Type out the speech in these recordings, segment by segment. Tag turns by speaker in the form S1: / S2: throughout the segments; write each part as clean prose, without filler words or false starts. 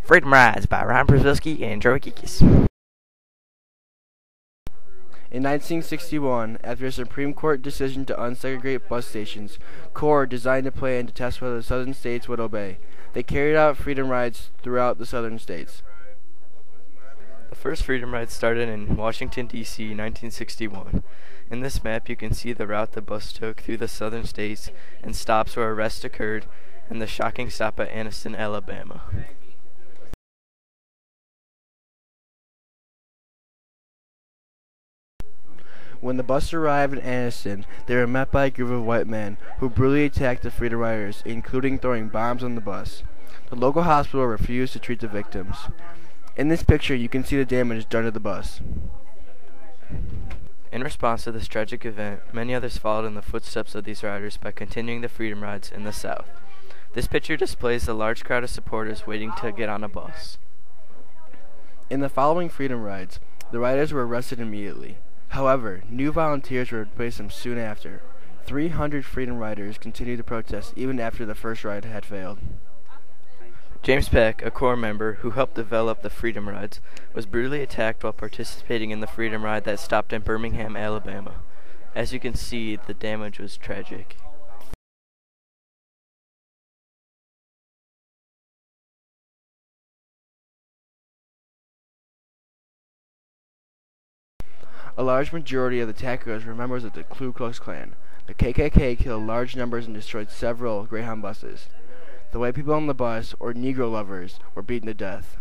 S1: Freedom Rides by Ryan Przybylski and Gikas.
S2: In 1961, after a Supreme Court decision to unsegregate bus stations, Corps designed a plan to test whether the southern states would obey. They carried out freedom rides throughout the southern states.
S1: The first freedom ride started in Washington, D.C. in 1961. In this map you can see the route the bus took through the southern states and stops where arrests occurred, and the shocking stop at Anniston, Alabama.
S2: When the bus arrived in Anniston, they were met by a group of white men who brutally attacked the freedom riders, including throwing bombs on the bus. The local hospital refused to treat the victims. In this picture, you can see the damage done to the bus.
S1: In response to this tragic event, many others followed in the footsteps of these riders by continuing the freedom rides in the South. This picture displays the large crowd of supporters waiting to get on a bus.
S2: In the following freedom rides, the riders were arrested immediately. However, new volunteers would replace them soon after. 300 freedom riders continued to protest even after the first ride had failed.
S1: James Peck, a Corps member who helped develop the freedom rides, was brutally attacked while participating in the freedom ride that stopped in Birmingham, Alabama. As you can see, the damage was tragic.
S2: A large majority of the attackers were members of the Ku Klux Klan. The KKK killed large numbers and destroyed several Greyhound buses. The white people on the bus, or Negro lovers, were beaten to death.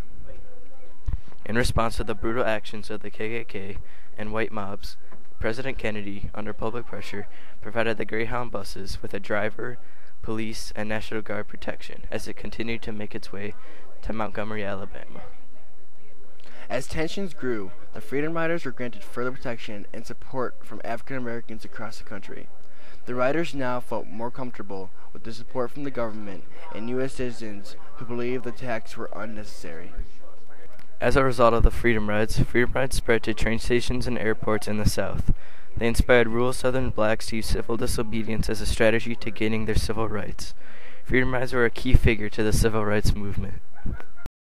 S1: In response to the brutal actions of the KKK and white mobs, President Kennedy, under public pressure, provided the Greyhound buses with a driver, police, and National Guard protection as it continued to make its way to Montgomery, Alabama.
S2: As tensions grew, the Freedom Riders were granted further protection and support from African Americans across the country. The riders now felt more comfortable with the support from the government and U.S. citizens who believed the attacks were unnecessary.
S1: As a result of the freedom rides spread to train stations and airports in the South. They inspired rural Southern blacks to use civil disobedience as a strategy to gaining their civil rights. Freedom rides were a key figure to the civil rights movement.